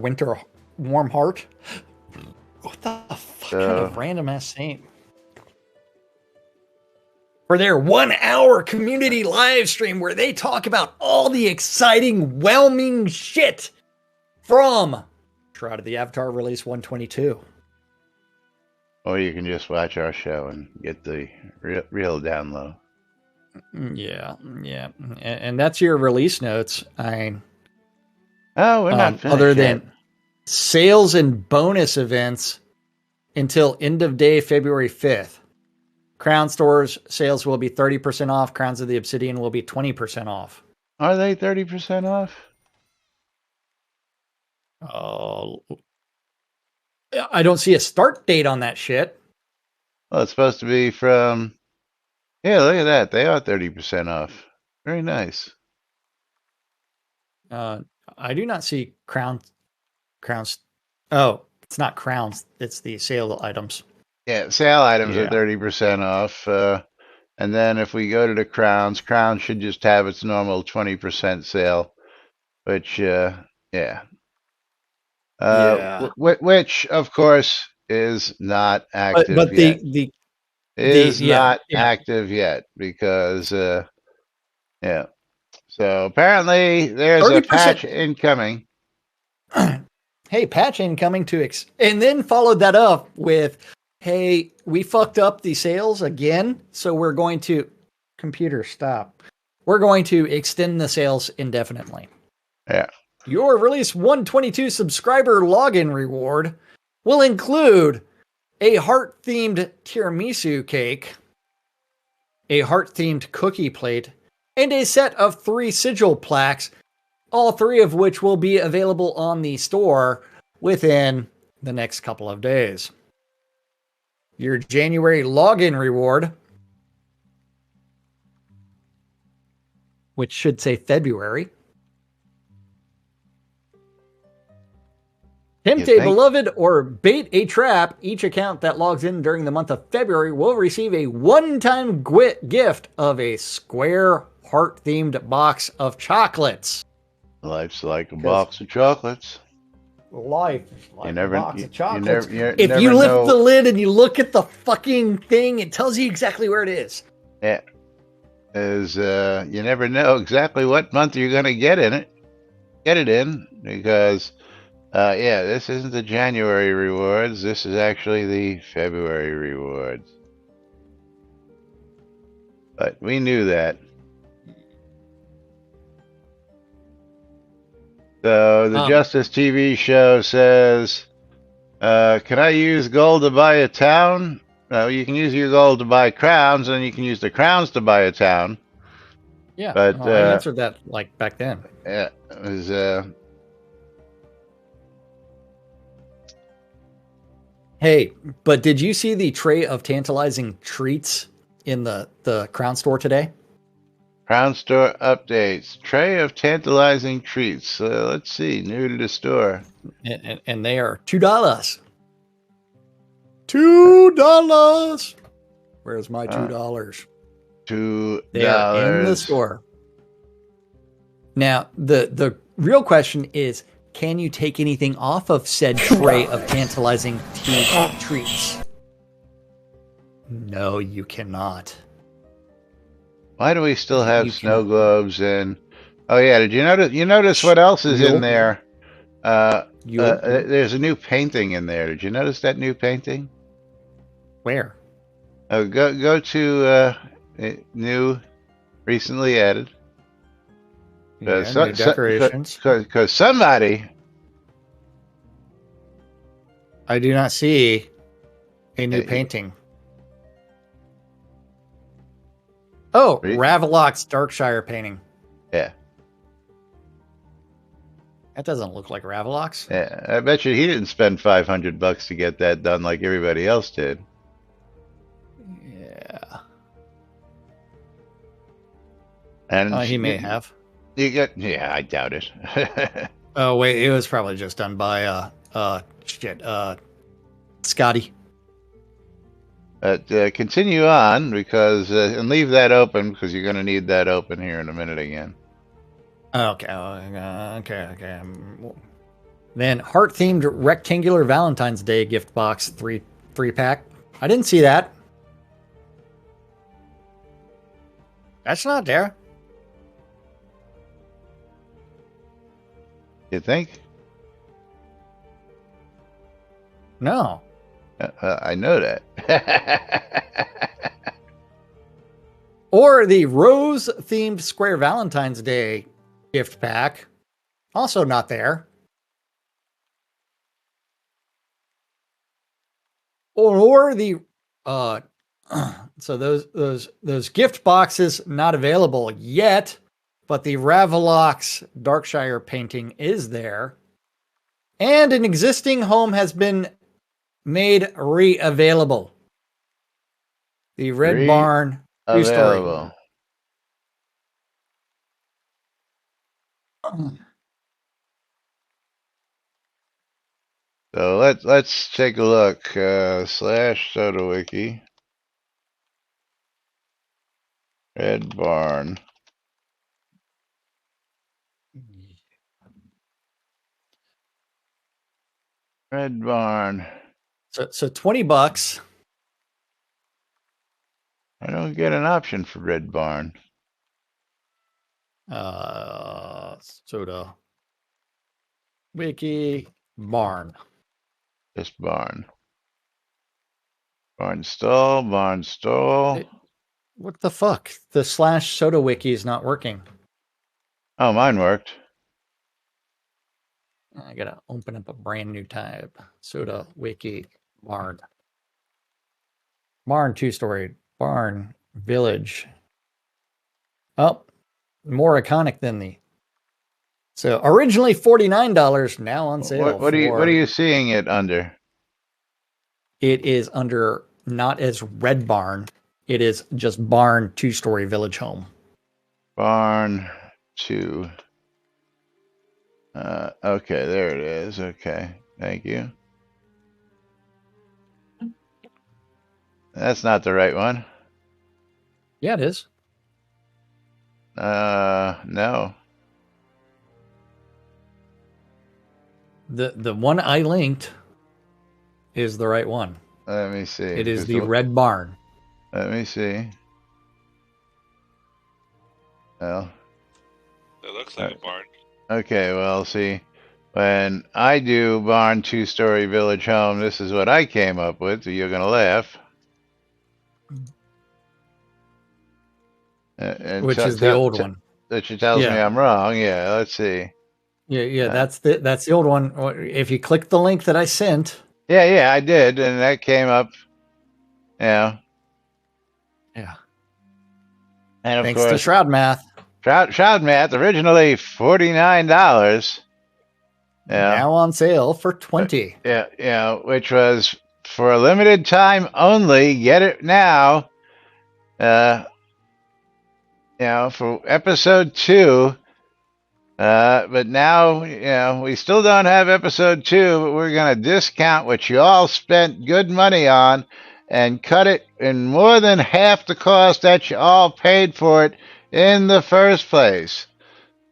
S4: warm heart. What the fuck kind of random ass name? For their 1 hour community live stream where they talk about all the exciting, whelming shit from Shroud of the Avatar release 122.
S1: Or you can just watch our show and get the real down low.
S4: Yeah. And that's your release notes.
S1: Oh, we're not finished
S4: Other
S1: yet.
S4: than sales and bonus events until end of day February 5th. Crown stores sales will be 30% off. Crowns of the Obsidian will be 20% off.
S1: Are they 30% off?
S4: Oh, I don't see a start date on that shit.
S1: Well, it's supposed to be from... Yeah, look at that. They are 30% off. Very nice.
S4: I do not see crowns. Oh, it's not crowns. It's the sale items.
S1: Yeah, sale items are
S4: Yeah.
S1: 30% off. And then if we go to the crowns should just have its normal 20% sale, which, yeah.
S4: Yeah.
S1: Which, of course, is not active
S4: But
S1: yet. Is
S4: yeah.
S1: not active yet because, yeah. So apparently there's a
S4: 30%.
S1: patch incoming.
S4: Hey, patch incoming and then followed that up with, hey, we fucked up the sales again, so we're going to computer stop. We're going to extend the sales indefinitely.
S1: Yeah.
S4: Your release 122 subscriber login reward will include a heart-themed tiramisu cake, a heart-themed cookie plate, and a set of 3 sigil plaques, all 3 of which will be available on the store within the next couple of days. Your January login reward, which should say February. Tempt a beloved or bait a trap. Each account that logs in during the month of February will receive a one-time gift of a square heart-themed box of chocolates.
S1: Life's like a box of chocolates.
S4: Life is like a box of chocolates.
S1: If
S4: you lift the lid and you look at the fucking thing, it tells you exactly where it is.
S1: Yeah. You never know exactly what month you're going to get it in, because yeah, this isn't the January rewards. This is actually the February rewards. But we knew that. So the Justice TV show says, can I use gold to buy a town? No, you can use your gold to buy crowns, and you can use the crowns to buy a town.
S4: Yeah,
S1: but
S4: I answered that like back then.
S1: Yeah, it was.
S4: Hey, but did you see the tray of tantalizing treats in the Crown store today?
S1: Crown store updates. Tray of tantalizing treats. Let's see. New to the store.
S4: And they are $2. $2. Where's my $2?
S1: $2.
S4: They are in the store. Now, the real question is, can you take anything off of said tray of tantalizing treats? No, you cannot.
S1: Why do we still have snow globes and... Oh yeah, did you notice? You notice what else is in there? There's a new painting in there. Did you notice that new painting?
S4: Where?
S1: Oh, go to new, recently added.
S4: Yeah, new decorations.
S1: Because somebody...
S4: I do not see a new painting. Oh, Ravelock's Darkshire painting.
S1: Yeah.
S4: That doesn't look like Ravelock's.
S1: Yeah, I bet you he didn't spend $500 to get that done like everybody else did.
S4: Yeah.
S1: And
S4: he may have.
S1: Yeah, I doubt it.
S4: Oh wait, it was probably just done by Scotty.
S1: But continue on, because and leave that open, because you're going to need that open here in a minute again.
S4: Okay. Then heart-themed rectangular Valentine's Day gift box 3-pack. I didn't see that. That's not there.
S1: You think?
S4: No.
S1: I know that.
S4: Or the rose-themed Square Valentine's Day gift pack, also not there. Or the so those gift boxes not available yet, but the Ravelox Darkshire painting is there. And an existing home has been made re-available. The Red Barn two-story.
S1: Available. So let's take a look. / SodaWiki. Red Barn. Red Barn.
S4: So $20.
S1: I don't get an option for Red Barn.
S4: Soda Wiki Barn.
S1: Just Barn. Barnstall.
S4: What the fuck? The / Soda Wiki is not working.
S1: Oh, mine worked.
S4: I gotta open up a brand new tab. Soda Wiki Barn. Barn two-story. Barn Village. Oh, more iconic than the. So originally $49, now on sale.
S1: What are you seeing it under?
S4: It is under not as Red Barn. It is just Barn two-story village home.
S1: Barn 2. Okay, there it is. Okay, thank you. That's not the right one.
S4: Yeah, it is.
S1: No.
S4: The one I linked is the right one.
S1: Let me see.
S4: It is the Red Barn.
S1: Let me see. Well.
S2: It looks like a barn.
S1: Okay, well, see, when I do Barn two-story village home, this is what I came up with. You're gonna laugh.
S4: Which is the old one.
S1: Which tells me I'm wrong. Yeah, let's see.
S4: Yeah, that's the old one. If you click the link that I sent.
S1: Yeah, I did, and that came up. Yeah.
S4: Yeah.
S1: And of
S4: Thanks
S1: course,
S4: to Shroud Math.
S1: Shroud Math, originally $49. Yeah.
S4: Now on sale for $20.
S1: Yeah, which was for a limited time only. Get it now. For episode 2. But now, we still don't have episode 2, but we're going to discount what you all spent good money on and cut it in more than half the cost that you all paid for it in the first place.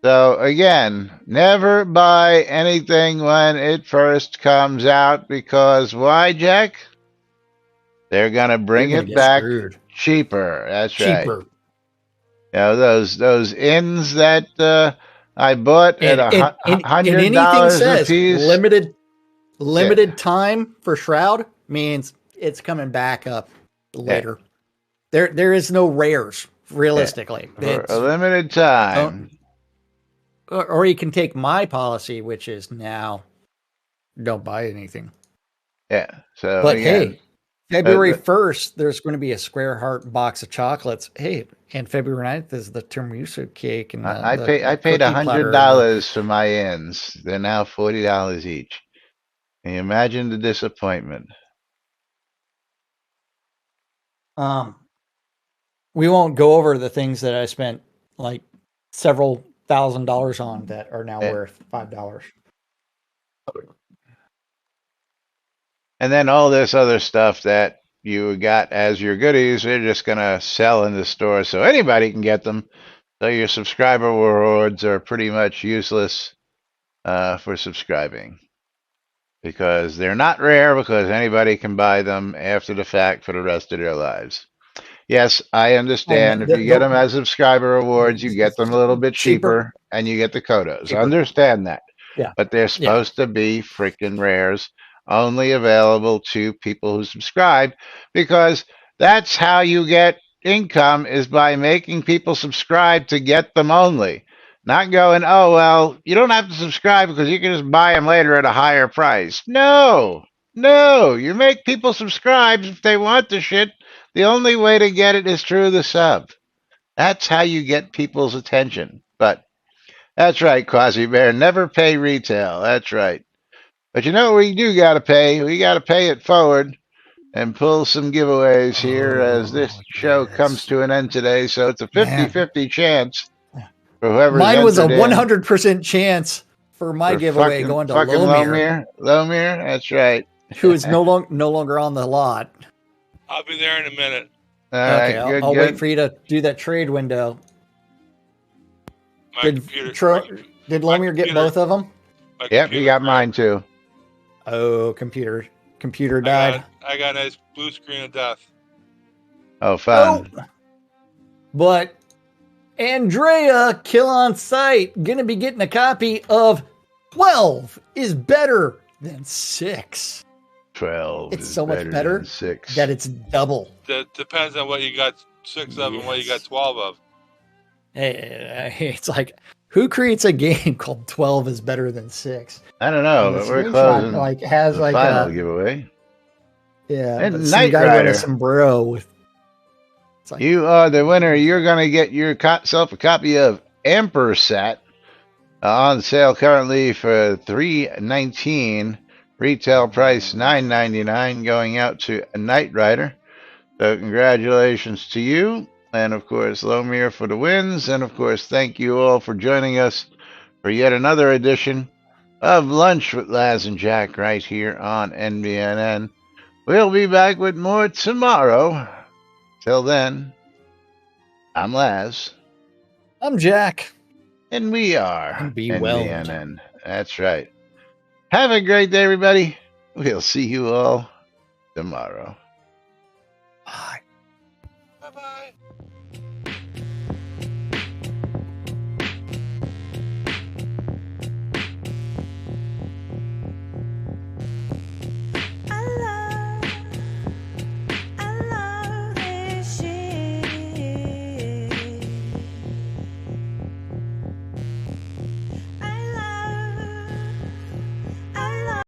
S1: So again, never buy anything when it first comes out, because why, Jack? They're going to bring it back cheaper. That's
S4: cheaper.
S1: Right. Those inns that I bought at $100 a piece.
S4: Limited time for Shroud means it's coming back up later. Yeah. There is no rares, realistically.
S1: For a limited time.
S4: Or you can take my policy, which is now don't buy anything.
S1: Yeah. So,
S4: but hey, February 1st, there's going to be a Square Heart box of chocolates. Hey, and February 9th is the tiramisu cake. And
S1: I paid $100 for my ends. They're now $40 each. Can you imagine the disappointment?
S4: We won't go over the things that I spent like several $1,000s on that are now worth $5.
S1: And then all this other stuff that you got as your goodies, they're just going to sell in the store so anybody can get them. So your subscriber rewards are pretty much useless for subscribing, because they're not rare, because anybody can buy them after the fact for the rest of their lives. Yes, I understand. If you get them as subscriber rewards, you get them a little bit cheaper and you get the Kodos. I understand that.
S4: Yeah.
S1: But they're supposed to be freaking rares. only available to people who subscribe, because that's how you get income, is by making people subscribe to get them only. Not going, oh, well, you don't have to subscribe because you can just buy them later at a higher price. No, no, you make people subscribe if they want the shit. The only way to get it is through the sub. That's how you get people's attention. But that's right, Quasi Bear. Never pay retail. That's right. But you know what we do got to pay? We got to pay it forward and pull some giveaways here as this
S4: Oh,
S1: show comes
S4: yes.
S1: to an end today. So it's a
S4: Man.
S1: 50-50 chance for whoever's
S4: Mine was a
S1: entered in.
S4: 100% chance for my
S1: For
S4: giveaway going to Lomir,
S1: Lomir, that's right.
S4: who is no longer on the lot.
S2: I'll be there in a minute.
S1: All
S4: Okay,
S1: right, good,
S4: I'll
S1: good.
S4: wait for you to do that trade window.
S2: My
S4: Did
S2: computer.
S4: Did
S2: my
S4: Lomir get
S2: computer-
S4: both of them?
S2: my
S1: Yep, you
S2: computer
S1: got
S2: crashed.
S1: mine too.
S4: Oh, computer died.
S2: I got a nice blue screen of death.
S1: Oh, fun.
S4: Oh, but Andrea, kill on sight, gonna be getting a copy of 12 is better than 6.
S1: 12
S4: It's
S1: is
S4: so much better
S1: than 6.
S4: that it's double.
S2: That depends on what you got 6 of and what you got 12 of.
S4: It's like, who creates a game called 12 is better than 6?
S1: I don't know,
S4: And the
S1: but we're
S4: screenshot,
S1: closing
S4: like has
S1: the
S4: like
S1: final
S4: a
S1: giveaway.
S4: yeah,
S1: And
S4: but
S1: Knight
S4: some guy wearing
S1: Rider.
S4: a sombrero with. It's like,
S1: You are the winner. You're going to get yourself a copy of Ampersat on sale currently for $3.19. Retail price $9.99, going out to a Knight Rider. So congratulations to you, and of course Lomir for the wins, and of course thank you all for joining us for yet another edition of Lunch with Laz and Jack right here on NBNN. We'll be back with more tomorrow. Till then, I'm Laz.
S4: I'm Jack.
S1: And we are
S4: And be well.
S1: NBNN. That's right. Have a great day, everybody. We'll see you all tomorrow.
S4: Bye.
S2: Bye-bye.